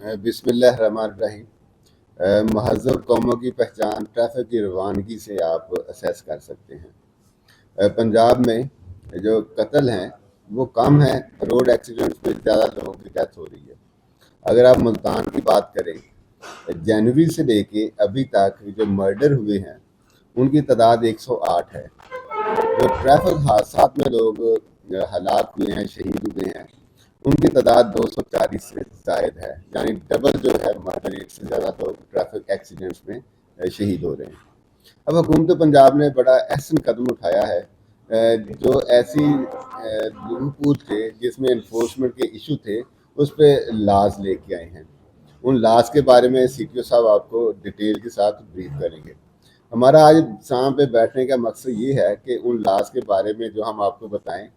بسم اللہ الرحمن الرحیم۔ مہذب قوموں کی پہچان ٹریفک کی روانگی سے آپ اسیس کر سکتے ہیں۔ پنجاب میں جو قتل ہیں وہ کم ہیں، روڈ ایکسیڈنٹ میں زیادہ لوگوں کی ڈیتھ ہو رہی ہے۔ اگر آپ ملتان کی بات کریں، جنوری سے لے کے ابھی تک جو مرڈر ہوئے ہیں ان کی تعداد 108 ہے۔ جو ٹریفک حادثات میں لوگ ہلاک ہوئے ہیں، شہید ہوئے ہیں، ان کی تعداد 240 سے زائد ہے، یعنی ڈبل جو ہے مرڈر ریٹ سے زیادہ لوگ ٹریفک ایکسیڈنٹس میں شہید ہو رہے ہیں۔ اب حکومت پنجاب نے بڑا احسن قدم اٹھایا ہے، جو ایسی رپورٹ تھے جس میں انفورسمنٹ کے ایشو تھے اس پہ لاز لے کے آئے ہیں۔ ان لاز کے بارے میں سی ٹی او صاحب آپ کو ڈیٹیل کے ساتھ بریف کریں گے۔ ہمارا آج سامنے پہ بیٹھنے کا مقصد یہ ہے کہ ان لاز کے بارے میں جو ہم آپ کو بتائیں،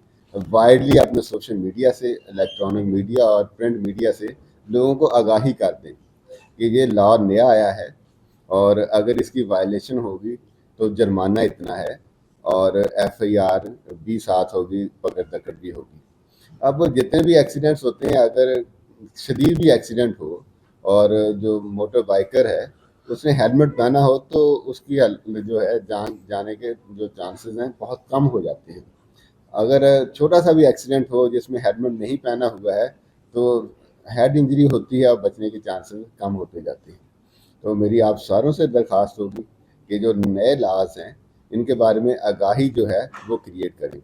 وائڈلی اپنے سوشل میڈیا سے، الیکٹرانک میڈیا اور پرنٹ میڈیا سے لوگوں کو آگاہی کر دیں کہ یہ لا نیا آیا ہے اور اگر اس کی وائلیشن ہوگی تو جرمانہ اتنا ہے اور ایف آئی آر بھی ساتھ ہوگی، پکڑ دکڑ بھی ہوگی۔ اب جتنے بھی ایکسیڈنٹس ہوتے ہیں، اگر شدید بھی ایکسیڈنٹ ہو اور جو موٹر بائکر ہے اس نے ہیلمٹ پہنا ہو تو اس کی جو ہے جان جانے کے جو چانسز ہیں بہت کم ہو جاتے ہیں۔ اگر چھوٹا سا بھی ایکسیڈنٹ ہو جس میں ہیلمٹ نہیں پہنا ہوا ہے تو ہیڈ انجری ہوتی ہے اور بچنے کے چانسز کم ہوتے جاتے ہیں۔ تو میری آپ ساروں سے درخواست ہوگی کہ جو نئے لاز ہیں ان کے بارے میں آگاہی جو ہے وہ کریٹ کریں۔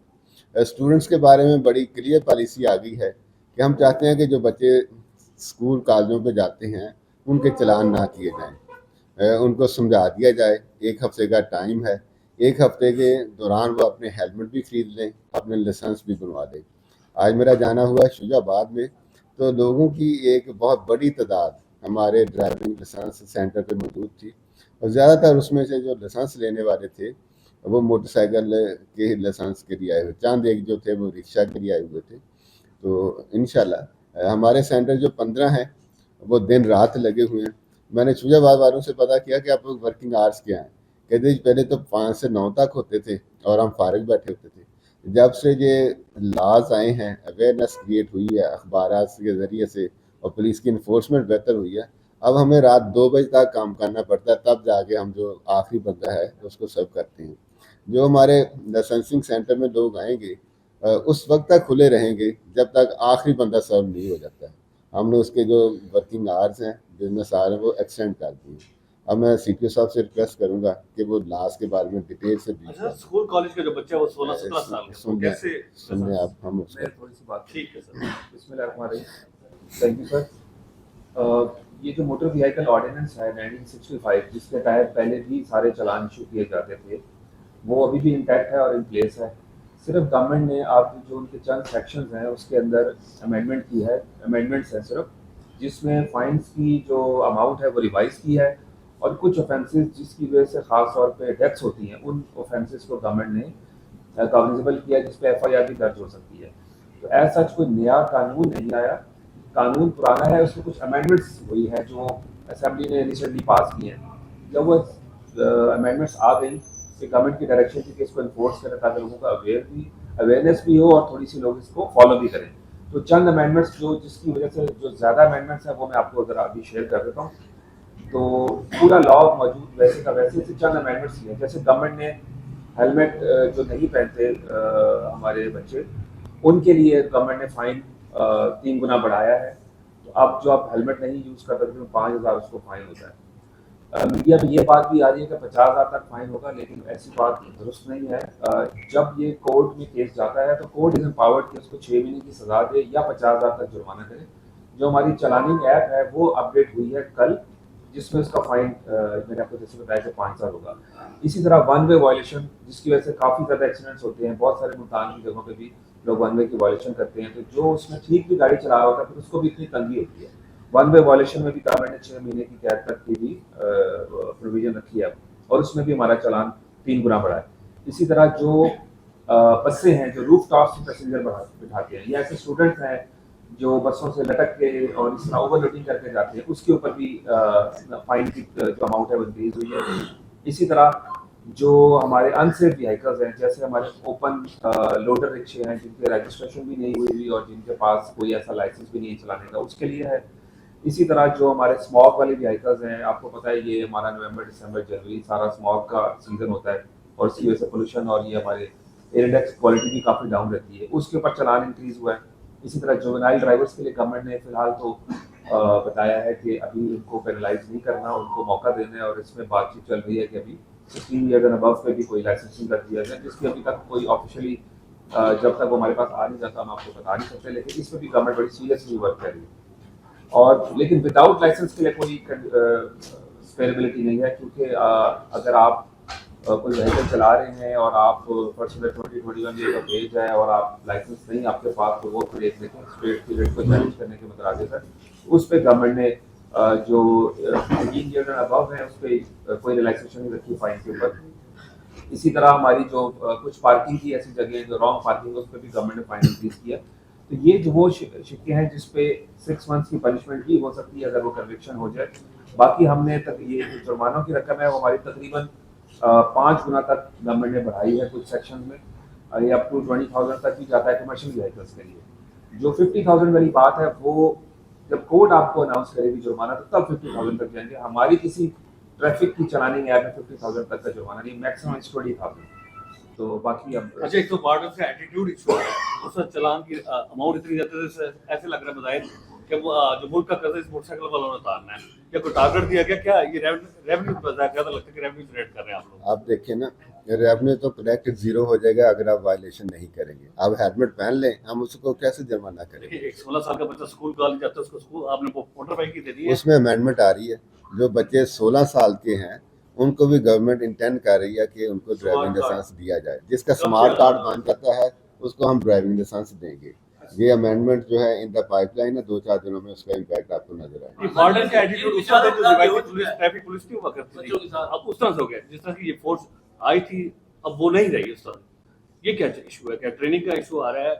اسٹوڈنٹس کے بارے میں بڑی کلیئر پالیسی آ گئی ہے کہ ہم چاہتے ہیں کہ جو بچے اسکول کالجوں پہ جاتے ہیں ان کے چلان نہ کیے جائیں، ان کو سمجھا دیا جائے۔ 1 ہفتے کا ٹائم ہے، 1 ہفتے کے دوران وہ اپنے ہیلمٹ بھی خرید لیں، اپنے لائسنس بھی بنوا دیں۔ آج میرا جانا ہوا شجاع آباد میں تو لوگوں کی ایک بہت بڑی تعداد ہمارے ڈرائیونگ لائسنس سینٹر پہ موجود تھی، اور زیادہ تر اس میں سے جو لائسنس لینے والے تھے وہ موٹر سائیکل کے لائسنس کے لیے آئے ہوئے، چند ایک جو تھے وہ رکشہ کے لیے آئے ہوئے تھے۔ تو انشاءاللہ ہمارے سینٹر جو 15 ہیں وہ دن رات لگے ہوئے ہیں۔ میں نے شجاع آباد والوں سے پتہ کیا کہ آپ لوگ ورکنگ آورس کیا ہیں، کہتے ہیں پہلے تو 5 سے 9 تک ہوتے تھے اور ہم فارغ بیٹھے ہوتے تھے۔ جب سے یہ لاز آئے ہیں، اویئرنیس کریٹ ہوئی ہے اخبارات کے ذریعے سے اور پولیس کی انفورسمنٹ بہتر ہوئی ہے، اب ہمیں رات 2 بجے تک کام کرنا پڑتا ہے، تب جا کے ہم جو آخری بندہ ہے اس کو سرو کرتے ہیں۔ جو ہمارے لائسنسنگ سینٹر میں لوگ آئیں گے اس وقت تک کھلے رہیں گے جب تک آخری بندہ سرو نہیں ہو جاتا ہے۔ ہم نے اس کے جو ورکنگ آورس ہیں، بزنس آور ہیں، وہ ایکسٹینڈ کر دیے۔ اب میں سی پی او صاحب سے ریکویسٹ کروں گا کہ وہ لاس کے بارے میں ڈیٹیل سے اسکول کالج کا جو بچہ ہے وہ 16-17 سال کا ہے، کیسے سنیں آپ ہم اس میں تھوڑی سی بات ٹھیک ہے سر۔ بسم اللہ الرحمن الرحیم۔ Thank you sir. یہ جو موٹر وہیکل آرڈیننس ہے 1965 جس کے تحت پہلے بھی سارے چلان ایشو کیے جاتے تھے، وہ ابھی بھی انٹیکٹ ہے اور ان پلیس ہے۔ صرف گورنمنٹ نے آپ جو ان کے چند سیکشنز ہیں اس کے اندر امینڈمنٹ کی ہے، امینڈمنٹس ہیں صرف، جس میں فائنس کی جو اماؤنٹ ہے وہ ریوائز کی ہے، اور کچھ اوفینسز جس کی وجہ سے خاص طور پہ ڈیتھس ہوتی ہیں ان اوفینسز کو گورنمنٹ نے کاگنیزیبل کیا جس پہ ایف آئی آر بھی درج ہو سکتی ہے۔ تو ایز سچ کوئی نیا قانون نہیں آیا، قانون پرانا ہے، اس میں کچھ امینڈمنٹس ہوئی ہیں جو اسمبلی نے ریسنٹلی پاس کی ہیں۔ جب وہ امینڈمنٹس آ گئی کہ گورنمنٹ کی ڈائریکشن تھی کہ اس کو انفورس کریں تاکہ لوگوں کا اویئرنیس بھی ہو اور تھوڑی سی لوگ اس کو فالو بھی کریں، تو چند امینڈمنٹس جو جس کی وجہ سے جو زیادہ امینڈمنٹس ہیں وہ میں آپ کو ذرا ابھی شیئر کر دیتا ہوں۔ تو پورا لا موجود ویسے کا ویسے سے چند امینڈمنٹس ہیں، جیسے گورنمنٹ نے ہیلمٹ جو نہیں پہنتے ہمارے بچے ان کے لیے گورنمنٹ نے فائن 3 گنا بڑھایا ہے۔ تو اب جو آپ ہیلمٹ نہیں یوز کر سکتے 5,000 اس کو فائن ہوتا ہے۔ میڈیا میں یہ بات بھی آ رہی ہے کہ 50,000 تک فائن ہوگا، لیکن ایسی بات درست نہیں ہے۔ جب یہ کورٹ میں کیس جاتا ہے تو کورٹ از امپاورڈ کہ اس کو 6 مہینے کی سزا دے یا 50,000 تک جرمانہ کرے۔ جو ہماری چلاننگ ایپ ہے وہ اپڈیٹ ہوئی ہے کل، جس میں اس کا فائن میں نے آپ کو جیسے بتایا کہ 5 سال ہوگا۔ اسی طرح ون وے وائلیشن جس کی وجہ سے کافی زیادہ ایکسیڈنٹس ہوتے ہیں، بہت سارے ملتان کی جگہوں پہ بھی لوگ ون وے کی وائلیشن کرتے ہیں، تو جو اس میں ٹھیک بھی گاڑی چلا رہا ہوتا ہے پھر اس کو بھی اتنی تنگی ہوتی ہے۔ ون وے وائلیشن میں بھی گورنمنٹ نے 6 مہینے کی قید تک کی بھی پروویژن رکھی ہے، اور اس میں بھی ہمارا چلان 3 گنا بڑھا ہے۔ اسی طرح جو بسیں ہیں جو روف ٹاپ سے پیسنجر بٹھاتے ہیں، یا ایسے اسٹوڈنٹس ہیں جو بسوں سے لٹک کے اور اس طرح اوور لوڈنگ کر کے جاتے ہیں، اس کے اوپر بھی فائن کی جو اماؤنٹ ہے وہ انکریز ہوئی ہے۔ اسی طرح جو ہمارے انسیف وہیکلز ہیں، جیسے ہمارے اوپن لوڈر رکشے ہیں جن کے رجسٹریشن بھی نہیں ہوئی ہوئی اور جن کے پاس کوئی ایسا لائسنس بھی نہیں چلانے کا، اس کے لیے ہے اسی طرح جو ہمارے اسموگ والے وہیکلز ہیں، آپ کو پتہ ہے یہ ہمارا نومبر دسمبر جنوری سارا اسموگ کا سیزن ہوتا ہے، اور اس کی وجہ سے پولوشن اور یہ ہمارے ایئر انڈیکس کوالٹی بھی کافی ڈاؤن رہتی ہے، اس کے اوپر چلان انکریز ہوا ہے. اسی طرح جوونائل ڈرائیورس کے لیے گورنمنٹ نے فی الحال تو بتایا ہے کہ ابھی ان کو پینلائز نہیں کرنا، ان کو موقع دینا ہے، اور اس میں بات چیت چل رہی ہے کہ ابھی 16 ایئر اینڈ ابو پہ بھی کوئی لائسنسنگ کر دیا جائے، جس کی ابھی تک کوئی آفیشلی جب تک وہ ہمارے پاس آ نہیں جاتا ہم آپ کو بتا نہیں سکتے، لیکن اس میں بھی گورنمنٹ بڑی سیریسلی ورک کر رہی ہے. اور لیکن وداؤٹ لائسنس کے لیے کوئی اسپیریبلٹی نہیں ہے، کیونکہ اگر آپ کوئی وہیکل چلا رہے ہیں اور آپ پرسنل 2021 یہ ایج ہے اور آپ لائسنس نہیں آپ کے پاس، تو وہ پھر ایک دیکھیں اسٹیٹ پیریڈ کو چیلنج کرنے کے مترادف ہے. اس پہ گورنمنٹ نے جو 18 ایئر اینڈ ابو ہیں اس پہ کوئی ریلیکسیشن نہیں رکھی فائن کے اوپر. اسی طرح ہماری جو کچھ پارکنگ کی ایسی جگہ جو رانگ پارکنگ اس پہ بھی گورنمنٹ نے فائن انکریز کیا. تو یہ جو وہ شکے ہیں جس پہ 6 منتھس کی پنشمنٹ بھی ہو سکتی ہے اگر وہ کنوکشن ہو جائے. باقی ہم نے یہ جو جرمانوں کی رقم ہے وہ ہماری تقریباً 5 گنا تک گورنمنٹ نے بڑھائی ہے کچھ سیکشن میں، یہ اپ ٹو 20,000 تک بھی جاتا ہے کمرشل وہیکلس کے لیے. جو 50,000 والی بات ہے وہ جب کورٹ آپ کو اناؤنس کرے گی جرمانہ تو تب 50,000 تک جائیں گے. ہماری کسی ٹریفک کی چلانی ایپ میں 50,000 تک کا جرمانہ نہیں، میکسیمم 20,000. تو باقی اب اچھا ایک تو بارڈر سے ایٹیٹیوڈ ایشو ہے، اس کا چلان کی اماؤنٹ اتنی زیادہ ایسے لگ رہا ہے بظاہر کہ وہ جو ملک کا قرض اس موٹر سائیکل والوں نے اتارنا ہے، یا کوئی ٹارگیٹ دیا گیا کیا؟ یہ ریونیو بظاہر زیادہ لگتا ہے کہ ریونیو جنریٹ کر رہے ہیں آپ لوگ. آپ دیکھیں نا ریونیو تو کلیکٹ زیرو ہو جائے گا اگر آپ وائلیشن نہیں کریں گے. آپ ہیلمٹ پہن لیں، ہم اس کو کیسے جرمانہ کریں گے؟ ایک 16 سال کا بچہ اسکول کالج جاتا ہے، اس کو اسکول آپ نے موٹر بائک کی دے دی ہے. اس میں امینڈمنٹ آ رہی ہے، جو بچے 16 سال کے ہیں ان کو بھی گورنمنٹ انٹینڈ کر رہی ہے کہ ان کو ڈرائیونگ لائسنس دیا جائے. جس کا اسمارٹ کارڈ بن جاتا ہے اس کو ہم ڈرائیونگ لائسنس دیں گے. یہ امینڈمنٹ جو ہے ان دا پائپ لائن ہے، 2-4 دنوں میں اس کا امپیکٹ آپ کو نظر آئے گا. بارڈر کا ایٹیٹیوڈ اس وقت جو روایتی پولیس ٹریفک پولیس نہیں ہوا کرتی تھی اب اس طرح سے ہو گیا، جس طرح کی یہ فورس آئی تھی اب وہ نہیں رہی اس طرح. یہ کیا ایشو ہے؟ کیا ٹریننگ کا ایشو آ رہا ہے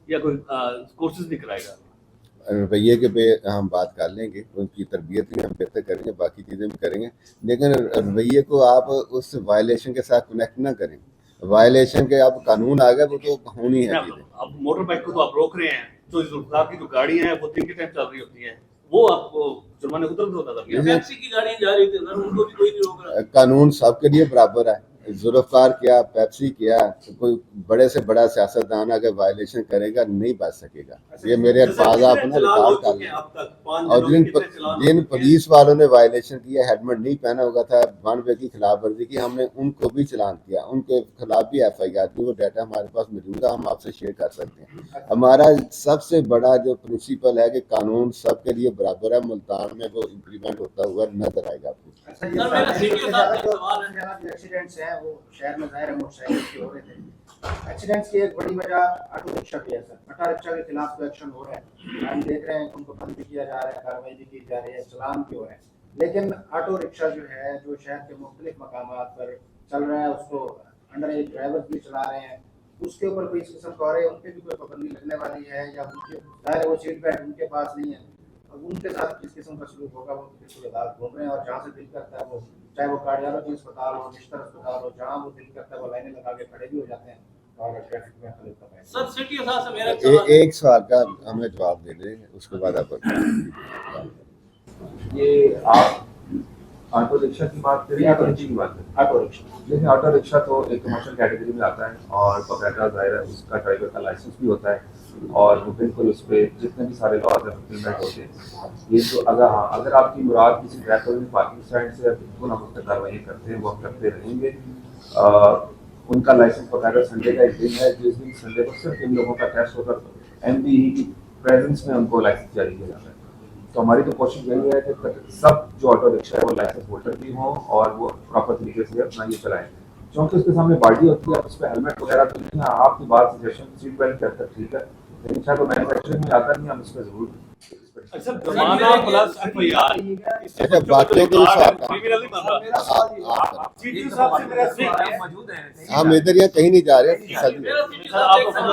یا کوئی کورسز نہیں کرائے گا؟ رویے کے پہ ہم بات کر لیں گے، ان کی تربیت بھی ہم بہتر کریں گے، باقی چیزیں بھی کریں گے، لیکن رویے کو آپ اس وائلیشن کے ساتھ کنیکٹ نہ کریں. وائلیشن کے اب قانون آ گئے وہ تو ہونی ہے چیزیں. اب موٹر بائک کو تو آپ روک رہے ہیں، تو ذوالفقار کی جو گاڑیاں ہیں وہ دن کے ٹائم چل رہی ہوتی ہیں، وہ آپ کو جرمانے اتر ہوتا تھا. ٹیکسی کی گاڑیاں جا رہی تھی ان کو بھی کوئی نہیں روک رہا. قانون سب کے لیے برابر ہے. ذوالفقار کیا، پیپسی کیا، کوئی بڑے سے بڑا سیاستدان اگر وائلیشن کرے گا نہیں بچ سکے گا. یہ میرے الفاظ آپ نے ریکارڈ کر لیں. اور جن پولیس والوں نے وائلیشن کیا، ہیلمٹ نہیں پہنا ہوگا تھا، 1 وے کی خلاف ورزی کی، ہم نے ان کو بھی چلان کیا، ان کے خلاف بھی ایف آئی آر کی. وہ ڈیٹا ہمارے پاس موجود ہے، ہم آپ سے شیئر کر سکتے ہیں. ہمارا سب سے بڑا جو پرنسپل ہے کہ قانون سب کے لیے برابر ہے. ملتان میں وہ امپلیمنٹ ہوتا ہوا نظر آئے گا آپ کو. ایکسیڈنٹس ہیں وہ شہر میں ظاہر ہے موٹر سائیکل کے ہو رہے تھے. ایکسیڈنٹس کی ایک بڑی وجہ آٹو رکشا بھی ہے سر. آٹو رکشا کے خلاف کوئی ایکشن ہو رہا ہے، ہم دیکھ رہے ہیں ان کو بند بھی کیا جا رہا ہے، کارروائی بھی کی جا رہی ہے، چلان بھی ہو رہے ہیں. لیکن آٹو رکشا جو ہے جو شہر کے مختلف مقامات پر چل رہا ہے، اس کو انڈر ایج ڈرائیور بھی چلا رہے ہیں، اس کے اوپر کوئی اس قسم کا ہو رہا ہے، ان پہ بھی کوئی پابندی لگنے والی ہے یا ان کے ظاہر ہے وہ سیٹ بیلٹ ان کے پاس نہیں ہے، ان کے ساتھ جس قسم کا سلوک ہوگا وہ بالکل عدالت گھوم رہے ہیں. اور جہاں سے دل کرتا ہے وہ چاہے وہ کارڈیالوجی اسپتال ہو، نشتر اسپتال ہو، جہاں وہ دل کرتا ہے وہ لائنیں لگا کے کھڑے بھی ہو جاتے ہیں اور ٹریفک میں خلل کا پیدا. سر سٹی اثاث سے میرا ایک سوال کا ہمیں جواب دے دیں، اس کے بعد آپ یہ آپ آٹو رکشا کی بات کریں یا آٹو رکشا کی بات کریں؟ آٹو رکشا. لیکن آٹو رکشا تو ایک کمرشل کیٹیگری میں آتا ہے اور باقاعدہ ظاہر ہے اس کا ڈرائیور کا لائسنس بھی ہوتا ہے اور وہ بالکل اس پہ جتنے بھی سارے لاز امپلیمنٹ ہوتے ہیں. یہ جو اگر آپ کی مراد کسی ٹریفک پارکنگ اسٹینڈ سے بالکل ہم اس پہ کارروائی کرتے ہیں، وہ ہم کرتے رہیں گے. ان کا لائسنس باقاعدہ سنڈے کا ایک دن ہے جس دن سنڈے کو صرف ان لوگوں کا ٹیسٹ ہوتا ہے، ایم بی ای کی پریزنس میں ان کو لائسنس جاری کیا جاتا ہے. تو ہماری تو کوشش یہی ہے کہ سب جو آٹو رکشا ہے وہ لائسنس ہولڈر بھی ہوں اور وہ پراپر طریقے سے اپنا یہ چلائیں. چونکہ اس کے سامنے باڈی ہوتی ہے، اس پہ ہیلمٹ وغیرہ تو نہیں ہے. آپ کی بات سجیشن سیٹ بیلٹ کہتا ہے ٹھیک ہے، لیکن شاید وہ مینوفیکچرنگ میں آتا نہیں، ہم اس پہ ضرور. اچھا زمانہ پلس ایف آئی آر اچھا باقیوں کو موجود ہیں. ہم ادھر یا کہیں نہیں جا رہے.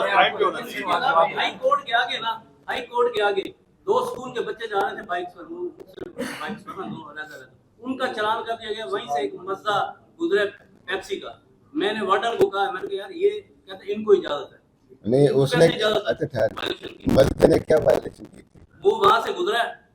ہائی کورٹ کے آگے نا، ہائی کورٹ کے آگے 2 اسکول کے بچے جا رہے تھے بائکس پر، دو الگ الگ، ان کا چلان کر دیا گیا. وہیں سے ایک مزدہ گزرے پیپسی کا، میں نے واٹر کو کہا، میں نے کہا یار یہ کہتے ان کو اجازت ہے نہیں. اس نے اچھا ٹھہر بچے نے کیا وائلیشن کی؟ وہ وہاں سے گزرا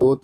2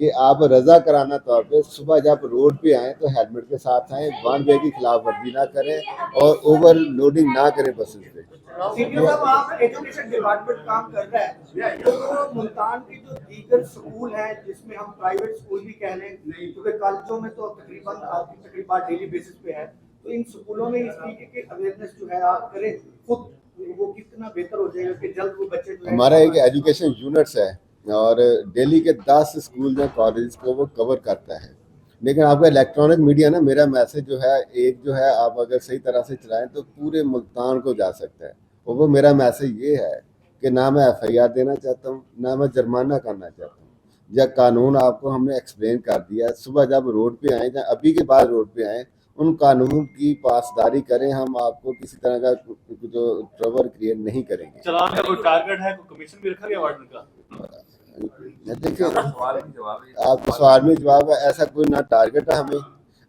کہ آپ رضا کرانا طور پہ صبح جب روڈ پہ آئیں تو ہیلمٹ کے ساتھ آئیں، 1 وے کی خلاف ورزی نہ کریں اور اوور لوڈنگ نہ کریں بسز پہ. CPO صاحب آپ ایجوکیشن ڈپارٹمنٹ کام کر رہا ہے تو ملتان کی جو دیگر سکول ہیں جس میں ہم پرائیویٹ سکول بھی کہہ لیں کیونکہ کالجوں میں تو تقریباً آپ کی تقریبات ڈیلی بیسس پہ ہے، تو ان سکولوں میں اس طریقے کے اویئرنیس جو ہے آپ کریں خود، وہ کتنا بہتر ہو جائے گا کہ جلد وہ بچے جو ہے. ہمارا ایک ایجوکیشن یونٹس ہے اور ڈیلی کے 10 اسکول یا کالجز کو وہ کور کرتا ہے. لیکن آپ کا الیکٹرانک میڈیا نا، میرا میسج جو ہے ایک جو ہے آپ اگر صحیح طرح سے چلائیں تو پورے ملتان کو جا سکتا ہے. اور وہ میرا میسج یہ ہے کہ نہ میں FIR دینا چاہتا ہوں، نہ میں جرمانہ کرنا چاہتا ہوں. جب قانون آپ کو ہم نے ایکسپلین کر دیا، صبح جب روڈ پہ آئیں یا ابھی کے بعد روڈ پہ آئیں ان قانون کی پاسداری کریں. ہم آپ کو کسی طرح کا جو ٹربل کریٹ نہیں کریں گے. چلان کا کوئی ٹارگٹ ہے، کوئی کمیشن بھی رکھا گیا وارڈن کا؟ دیکھیں آپ کو سوال میں جواب ہے، ایسا کوئی نہ ٹارگٹ ہے ہمیں.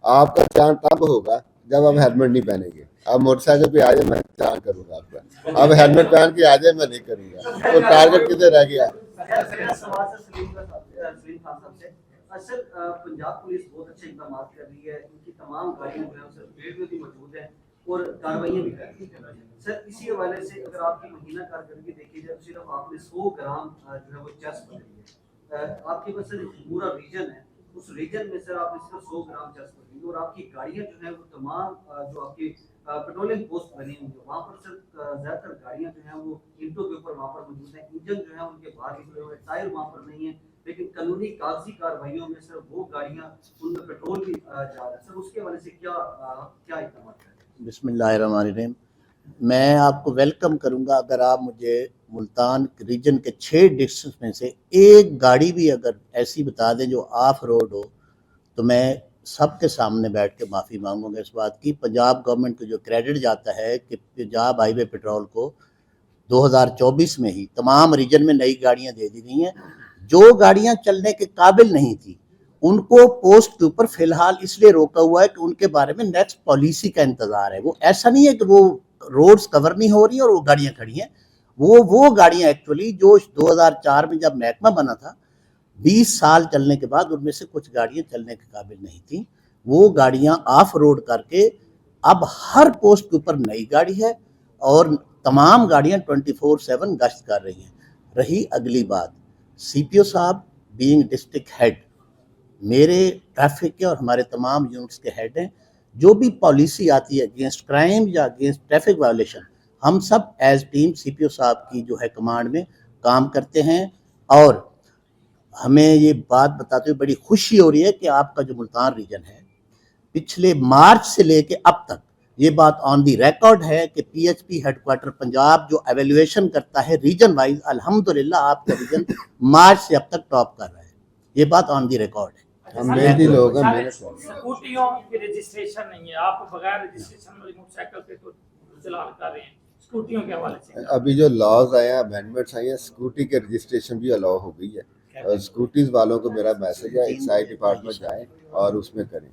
آپ کا چلان تب ہوگا جب آپ ہیلمٹ نہیں پہنیں گے. آپ موٹر سائیکل پہ آ جائیں میں چلان کروں گا آپ کا، آپ ہیلمٹ پہن کے آ جائیں میں نہیں کروں گا. تو ٹارگٹ کدھر رہ گیا؟ سلیم خان صاحب سے اصل پنجاب پولیس بہت اچھے اقدامات کر رہی ہے، ان کی تمام گاڑیاں جو ہے صرف گیٹ میں بھی موجود ہیں اور کارروائیاں بھی کر رہی ہیں. سر اسی حوالے سے اگر آپ کی مہینہ کارکردگی دیکھی جائے تو صرف آپ نے 100 گرام جو ہے وہ چیس پکڑی ہے. آپ کے پاس سر پورا ریجن ہے، اس ریجن میں سر آپ نے صرف 100 گرام چیس پکڑی ہے اور آپ کی گاڑیاں جو ہیں وہ تمام جو آپ کی پیٹرولنگ پوسٹ بنی ہوئی ہے وہاں پر سر زیادہ تر گاڑیاں جو ہیں وہ اینٹوں کے اوپر وہاں پر موجود ہیں. انجن جو ہے ان کے باہر نکلے ہوئے، ٹائر وہاں پر نہیں ہے، لیکن قانونی کاغذی کارروائیوں میں سر وہ گاڑیاں ان میں پیٹرول بھی جا رہا ہے. سر اس کے حوالے سے کیا اقدامات ہیں؟ بسم اللہ الرحمن الرحیم. میں آپ کو ویلکم کروں گا اگر آپ مجھے ملتان ریجن کے 6 ڈسٹرکٹ میں سے ایک گاڑی بھی اگر ایسی بتا دیں جو آف روڈ ہو تو میں سب کے سامنے بیٹھ کے معافی مانگوں گا اس بات کی. پنجاب گورنمنٹ کو جو کریڈٹ جاتا ہے کہ پنجاب ہائی وے پیٹرول کو 2024 میں ہی تمام ریجن میں نئی گاڑیاں دے دی گئی ہیں. جو گاڑیاں چلنے کے قابل نہیں تھی ان کو پوسٹ کے اوپر فی الحال اس لیے روکا ہوا ہے کہ ان کے بارے میں نیکسٹ پالیسی کا انتظار ہے. وہ ایسا نہیں ہے کہ وہ روڈز کور نہیں ہو رہی اور وہ گاڑیاں کھڑی ہیں. وہ گاڑیاں ایکچولی جو 2004 میں جب محکمہ بنا تھا 20 سال چلنے کے بعد ان میں سے کچھ گاڑیاں چلنے کے قابل نہیں تھیں. وہ گاڑیاں آف روڈ کر کے اب ہر پوسٹ کے اوپر نئی گاڑی ہے اور تمام گاڑیاں 24/7 گشت کر رہی ہیں. رہی اگلی بات، CPO صاحب بینگ ڈسٹرکٹ ہیڈ میرے ٹریفک کے اور ہمارے تمام یونٹس کے ہیڈ ہیں. جو بھی پالیسی آتی ہے اگینسٹ کرائم یا اگینسٹ ٹریفک وائلیشن ہم سب ایز ٹیم CPO صاحب کی جو ہے کمانڈ میں کام کرتے ہیں. اور ہمیں یہ بات بتاتے ہوئے بڑی خوشی ہو رہی ہے کہ آپ کا جو ملتان ریجن ہے پچھلے مارچ سے لے کے اب تک یہ بات آن دی ریکارڈ ہے کہ PHP ہیڈ کوارٹر پنجاب جو ایویلویشن کرتا ہے ریجن وائز الحمدللہ آپ کا ریجن مارچ سے اب تک ٹاپ کر رہا ہے. یہ بات آن دی ریکارڈ ہے. ہم محنتی لوگ ہیں. اسکوٹیوں کی رجسٹریشن نہیں ہے، آپ بغیر رجسٹریشن والی موٹر سائیکل پہ تو چلان کر رہے ہیں. اسکوٹیوں کے حوالے سے ابھی جو لاز آئے ہیں، امینڈمنٹس آئی ہیں، اسکوٹی کے رجسٹریشن بھی الاؤ ہو گئی ہے. اور اسکوٹیز والوں کو میرا میسج ہے ایکسائز ڈپارٹمنٹ جائیں اور اس میں کریں.